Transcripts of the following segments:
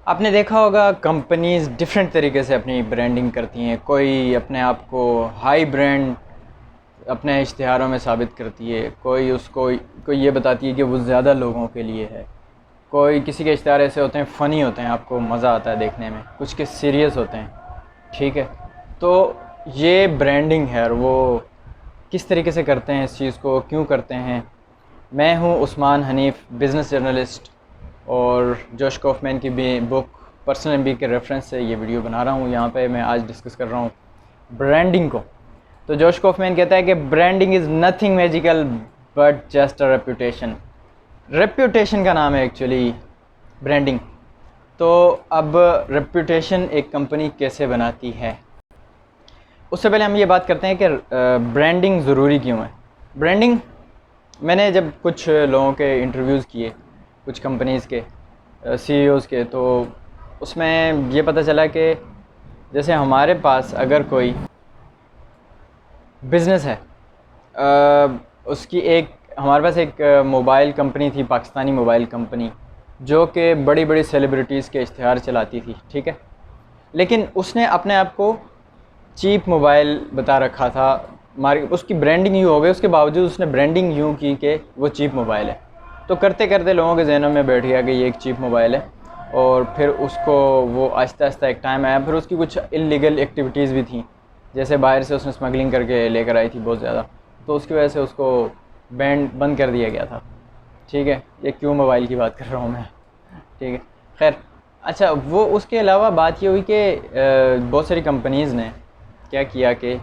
आपने देखा होगा कंपनीज़ डिफरेंट तरीके से अपनी ब्रांडिंग करती हैं। कोई अपने आप को हाई ब्रांड अपने इश्तिहारों में साबित करती है, कोई ये बताती है कि वो ज़्यादा लोगों के लिए है। कोई किसी के इश्तिहार ऐसे होते हैं फ़नी होते हैं, आपको मज़ा आता है देखने में, कुछ के सीरियस होते हैं। ठीक है, तो ये ब्रांडिंग है और वो किस तरीके से करते हैं, इस चीज़ को क्यों करते हैं। मैं हूँ उस्मान हनीफ़, बिज़नेस जर्नलिस्ट, और जोश कॉफमैन की भी बुक पर्सनल एमबी के रेफरेंस से ये वीडियो बना रहा हूँ। यहाँ पे मैं आज डिस्कस कर रहा हूँ ब्रांडिंग को। तो जोश कॉफमैन कहता है कि branding is nothing magical but just a reputation. Reputation का नाम है एक्चुअली ब्रांडिंग। तो अब रेप्यूटेशन एक कंपनी कैसे बनाती है, उससे पहले हम ये बात करते हैं कि ब्रांडिंग ज़रूरी क्यों है। ब्रांडिंग, मैंने जब कुछ लोगों के इंटरव्यूज़ किए, कुछ कंपनीज़ के सीईओज़ के, तो उसमें ये पता चला कि जैसे हमारे पास अगर कोई बिज़नेस है, उसकी एक हमारे पास एक मोबाइल कंपनी थी, पाकिस्तानी मोबाइल कंपनी, जो कि बड़ी बड़ी सेलिब्रिटीज़ के इश्तिहार चलाती थी। ठीक है, लेकिन उसने अपने आप को चीप मोबाइल बता रखा था। उसकी ब्रांडिंग यूँ हो गई, उसके बावजूद उसने ब्रांडिंग यूँ की कि वो चीप मोबाइल है। तो करते करते लोगों के जहनों में बैठ गया कि ये एक चीप मोबाइल है, और फिर उसको वो आहिस्ता आहिस्ता एक टाइम आया, फिर उसकी कुछ इलीगल एक्टिविटीज़ भी थी, जैसे बाहर से उसने स्मगलिंग करके लेकर आई थी बहुत ज़्यादा, तो उसकी वजह से उसको बैंड बंद कर दिया गया था। ठीक है, ये क्यों मोबाइल की बात कर रहा हूँ मैं। ठीक है, खैर, अच्छा, वो उसके अलावा बात ये हुई कि बहुत सारी कंपनीज़ ने क्या किया कि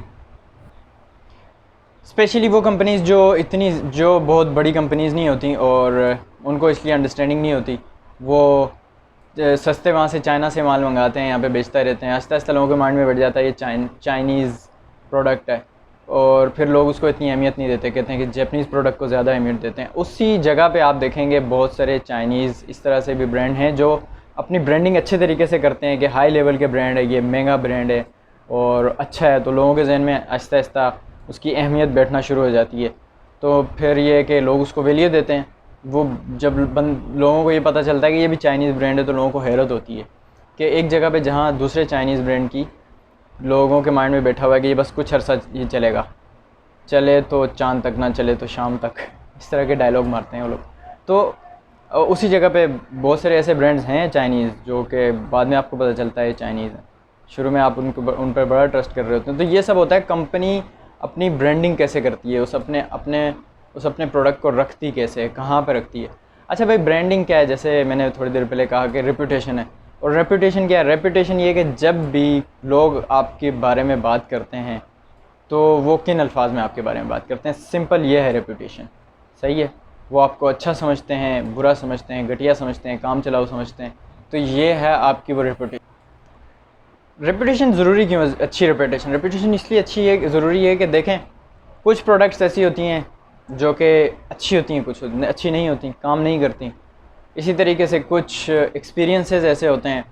स्पेशली वो कंपनीज़ जो बहुत बड़ी कंपनीज़ नहीं होती और उनको इसलिए अंडरस्टैंडिंग नहीं होती, वो सस्ते वहाँ से चाइना से माल मंगाते हैं, यहाँ पे बेचते रहते हैं। आस्ता आस्ता लोगों के माइंड में बैठ जाता है ये चाइनीज़ प्रोडक्ट है, और फिर लोग उसको इतनी अहमियत नहीं देते, कहते हैं कि जैपनीज़ प्रोडक्ट को ज़्यादा अहमियत देते हैं। उसी जगह पे आप देखेंगे बहुत सारे चाइनीज़ इस तरह से भी ब्रांड हैं जो अपनी ब्रांडिंग अच्छे तरीके से करते हैं कि हाई लेवल के ब्रांड है, ये महंगा ब्रांड है और अच्छा है, तो लोगों के जहन में आहिस्ता आहिस्ता उसकी अहमियत बैठना शुरू हो जाती है। तो फिर ये है कि लोग उसको वैल्यू देते हैं। वो जब लोगों को ये पता चलता है कि ये भी चाइनीज़ ब्रांड है, तो लोगों को हैरत होती है कि एक जगह पे जहाँ दूसरे चाइनीज़ ब्रांड की लोगों के माइंड में बैठा हुआ है कि ये बस कुछ अर्सा ये चलेगा, चले तो चांद तक, ना चले तो शाम तक, इस तरह के डायलॉग मारते हैं वो लोग। तो उसी जगह पे बहुत सारे ऐसे ब्रांड्स हैं चाइनीज़ जो कि बाद में आपको पता चलता है चाइनीज़ है, शुरू में आप उन पर बड़ा ट्रस्ट कर रहे होते हैं। तो ये सब होता है, कंपनी अपनी ब्रांडिंग कैसे करती है, उस अपने प्रोडक्ट को रखती कैसे है, कहाँ पर रखती है। अच्छा भाई, ब्रांडिंग क्या है? जैसे मैंने थोड़ी देर पहले कहा कि रेपुटेशन है, और रेपुटेशन क्या है? रेपुटेशन ये है कि जब भी लोग आपके बारे में बात करते हैं तो वो किन अल्फाज में आपके बारे में बात करते हैं, सिंपल ये है रेपुटेशन। सही है, वो आपको अच्छा समझते हैं, बुरा समझते हैं, घटिया समझते हैं, काम चलाऊ समझते हैं, तो ये है आपकी वो रेपुटेशन। रेपुटेशन ज़रूरी क्यों है? अच्छी रेपुटेशन इसलिए ज़रूरी है कि देखें, कुछ प्रोडक्ट्स ऐसी होती हैं जो कि अच्छी होती हैं, कुछ अच्छी नहीं होती, काम नहीं करती। इसी तरीके से कुछ एक्सपीरियंसेस ऐसे होते हैं,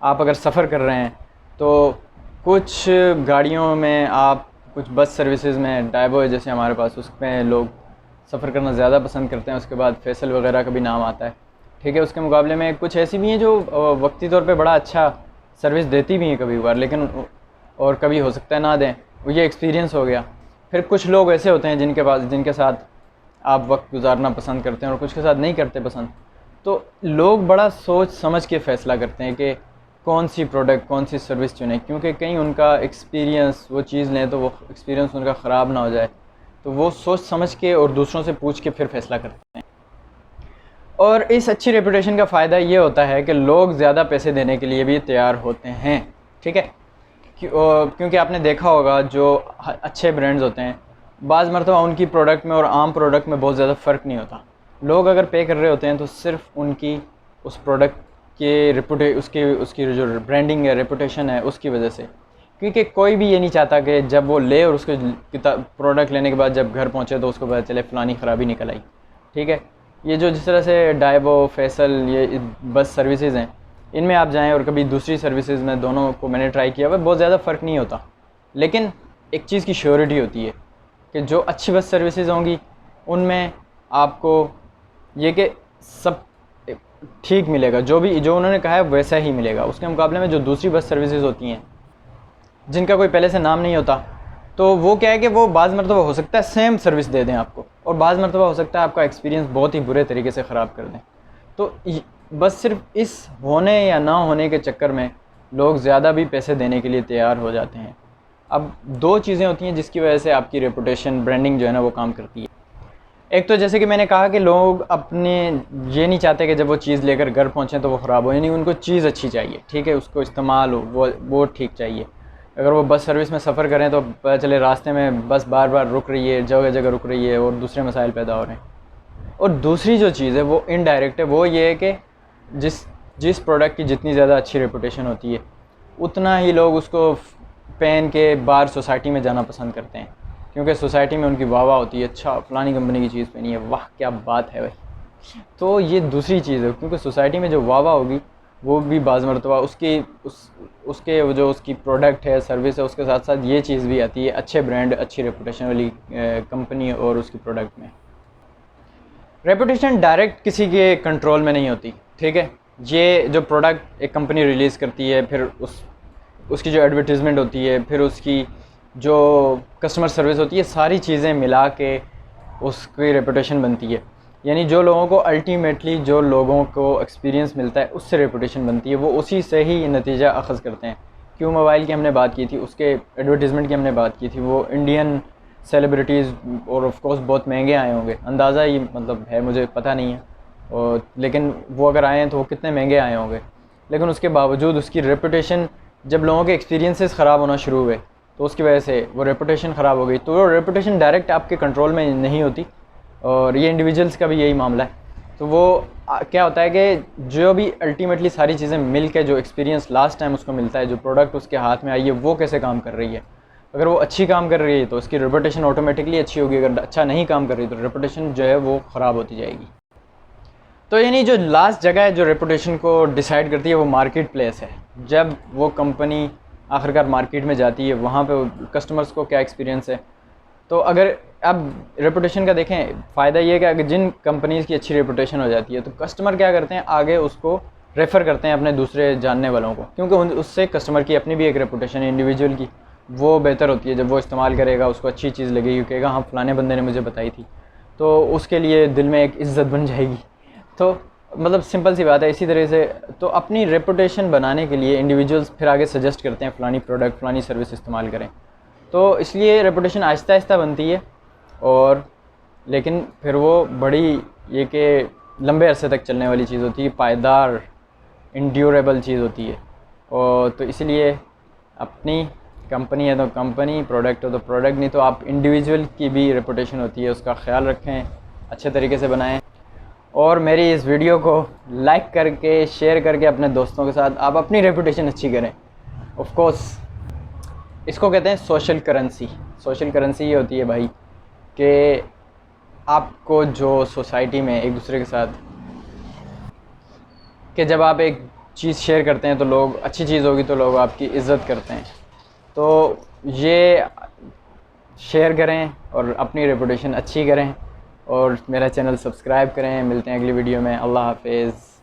आप अगर सफ़र कर रहे हैं तो कुछ गाड़ियों में, आप कुछ बस सर्विसेज में, डाइवो है जैसे हमारे पास, उसमें लोग सफ़र करना ज़्यादा पसंद करते हैं। उसके बाद फैसल वगैरह का भी नाम आता है। ठीक है, उसके मुकाबले में कुछ ऐसी भी हैं जो वक्ती तौर पे बड़ा अच्छा सर्विस देती भी हैं कभी कभार, लेकिन और कभी हो सकता है ना दें, वो ये एक्सपीरियंस हो गया। फिर कुछ लोग ऐसे होते हैं जिनके साथ आप वक्त गुजारना पसंद करते हैं और कुछ के साथ नहीं करते पसंद। तो लोग बड़ा सोच समझ के फ़ैसला करते हैं कि कौन सी प्रोडक्ट, कौन सी सर्विस चुनें, क्योंकि कहीं उनका एक्सपीरियंस वो चीज़ लें तो वो एक्सपीरियंस उनका ख़राब ना हो जाए। तो वो सोच समझ के और दूसरों से पूछ के फिर फ़ैसला करते हैं। और इस अच्छी रेपुटेशन का फ़ायदा ये होता है कि लोग ज़्यादा पैसे देने के लिए भी तैयार होते हैं। ठीक है, क्योंकि आपने देखा होगा जो अच्छे ब्रांड्स होते हैं, बाज़ मरतबा उनकी प्रोडक्ट में और आम प्रोडक्ट में बहुत ज़्यादा फ़र्क नहीं होता। लोग अगर पे कर रहे होते हैं तो सिर्फ उनकी उस प्रोडक्ट के उसकी जो ब्रांडिंग है, रेपुटेशन है, उसकी वजह से। क्योंकि कोई भी ये नहीं चाहता कि जब वो ले और उसको प्रोडक्ट लेने के बाद जब घर पहुँचे तो उसको पता चले फ़लानी ख़राबी निकल आई। ठीक है, ये जो जिस तरह से डाइवो, फैसल, ये बस सर्विसेज हैं, इनमें आप जाएं और कभी दूसरी सर्विसेज में, दोनों को मैंने ट्राई किया हुआ, बहुत ज़्यादा फ़र्क नहीं होता। लेकिन एक चीज़ की श्योरिटी होती है कि जो अच्छी बस सर्विसेज होंगी उनमें आपको ये कि सब ठीक मिलेगा, जो उन्होंने कहा है वैसा ही मिलेगा। उसके मुकाबले में जो दूसरी बस सर्विसेज होती हैं जिनका कोई पहले से नाम नहीं होता, तो वो क्या है कि वो बाज़ मरतबा हो सकता है सेम सर्विस दे दें आपको, और बाज़ मरतबा हो सकता है आपका एक्सपीरियंस बहुत ही बुरे तरीके से ख़राब कर दें। तो बस सिर्फ इस होने या ना होने के चक्कर में लोग ज़्यादा भी पैसे देने के लिए तैयार हो जाते हैं। अब दो चीज़ें होती हैं जिसकी वजह से आपकी रेपुटेशन, ब्रांडिंग जो है ना वो काम करती है। एक तो जैसे कि मैंने कहा कि लोग अपने ये नहीं चाहते कि जब वो चीज़ लेकर घर पहुँचें तो वो ख़राब हो, यानी उनको चीज़ अच्छी चाहिए, ठीक है, उसको इस्तेमाल हो, वो ठीक चाहिए। अगर वो बस सर्विस में सफ़र करें तो पता चले रास्ते में बस बार बार रुक रही है, जगह जगह रुक रही है और दूसरे मसाइल पैदा हो रहे हैं। और दूसरी जो चीज़ है वो इनडायरेक्ट है, वो ये है कि जिस प्रोडक्ट की जितनी ज़्यादा अच्छी रेपुटेशन होती है उतना ही लोग उसको पहन के बाहर सोसाइटी में जाना पसंद करते हैं, क्योंकि सोसाइटी में उनकी वाह वाह होती है, अच्छा फ़लानी कंपनी की चीज़ पहनी है, वाह क्या बात है भाई। तो ये दूसरी चीज़ है, क्योंकि सोसाइटी में जो वाह वाह होगी वो भी बाज़ मरतबा उसके जो उसकी प्रोडक्ट है, सर्विस है, उसके साथ साथ ये चीज़ भी आती है अच्छे ब्रांड, अच्छी रेपुटेशन वाली कंपनी और उसकी प्रोडक्ट में। रेपुटेशन डायरेक्ट किसी के कंट्रोल में नहीं होती, ठीक है। ये जो प्रोडक्ट एक कंपनी रिलीज़ करती है, फिर उसकी जो एडवर्टीज़मेंट होती है, फिर उसकी जो कस्टमर सर्विस होती है, सारी चीज़ें मिला के उसकी रेपुटेशन बनती है। यानी जो लोगों को अल्टीमेटली जो लोगों को एक्सपीरियंस मिलता है उससे रेपुटेशन बनती है, वो उसी से ही नतीजा अखज़ करते हैं। क्यों मोबाइल की हमने बात की थी, उसके एडवर्टीज़मेंट की हमने बात की थी, वो इंडियन सेलिब्रिटीज़ और ऑफ कोर्स बहुत महंगे आए होंगे, अंदाज़ा ही मतलब है, मुझे पता नहीं है, और लेकिन वो अगर आए हैं तो वो कितने महंगे आए होंगे। लेकिन उसके बावजूद उसकी रेपुटेशन, जब लोगों के एक्सपीरियंसेस ख़राब होना शुरू हुए तो उसकी वजह से वो रेपुटेशन ख़राब हो गई। तो वो रेपुटेशन डायरेक्ट आपके कंट्रोल में नहीं होती, और ये इंडिविजुअल्स का भी यही मामला है। तो वो क्या होता है कि जो भी अल्टीमेटली सारी चीज़ें मिल के जो एक्सपीरियंस लास्ट टाइम उसको मिलता है, जो प्रोडक्ट उसके हाथ में आई है वो कैसे काम कर रही है। अगर वो अच्छी काम कर रही है तो उसकी रेपुटेशन ऑटोमेटिकली अच्छी होगी, अगर अच्छा नहीं काम कर रही तो रेपुटेशन जो है वो ख़राब होती जाएगी। तो यानी जो लास्ट जगह है जो रेपुटेशन को डिसाइड करती है वो मार्केट प्लेस है। जब वो कंपनी आखिरकार मार्केट में जाती है, वहाँ पे कस्टमर्स को क्या एक्सपीरियंस है। तो अगर अब रेपुटेशन का देखें, फ़ायदा ये है कि अगर जिन कंपनीज़ की अच्छी रेपुटेशन हो जाती है तो कस्टमर क्या करते हैं, आगे उसको रेफ़र करते हैं अपने दूसरे जानने वालों को, क्योंकि उससे कस्टमर की अपनी भी एक रेपुटेशन है इंडिविजुअल की, वो बेहतर होती है। जब वो इस्तेमाल करेगा, उसको अच्छी चीज़ लगेगी, कहेगा हाँ फ़लाने बंदे ने मुझे बताई थी, तो उसके लिए दिल में एक इज़्ज़त बन जाएगी। तो मतलब सिंपल सी बात है। इसी तरह से तो अपनी रेपुटेशन बनाने के लिए इंडिविजुअल्स फिर आगे सजेस्ट करते हैं फ़लानी प्रोडक्ट, फ़लानी सर्विस इस्तेमाल करें। तो इसलिए रेपुटेशन आहिस्ता आहिस्ता बनती है, और लेकिन फिर वो बड़ी ये कि लंबे अरसे तक चलने वाली चीज़ होती है, पायदार इंड्यूरेबल चीज़ होती है। और तो इसलिए अपनी कंपनी है तो कंपनी, प्रोडक्ट हो तो प्रोडक्ट, नहीं तो आप इंडिविजुअल की भी रेपुटेशन होती है, उसका ख्याल रखें, अच्छे तरीके से बनाएं। और मेरी इस वीडियो को लाइक करके, शेयर करके अपने दोस्तों के साथ आप अपनी रेपुटेशन अच्छी करें। ऑफ कोर्स इसको कहते हैं सोशल करेंसी। सोशल करेंसी ये होती है भाई कि आपको जो सोसाइटी में एक दूसरे के साथ, कि जब आप एक चीज़ शेयर करते हैं तो लोग, अच्छी चीज़ होगी तो लोग आपकी इज़्ज़त करते हैं। तो ये शेयर करें और अपनी रेपुटेशन अच्छी करें, और मेरा चैनल सब्सक्राइब करें। मिलते हैं अगली वीडियो में। अल्लाह हाफ़िज़।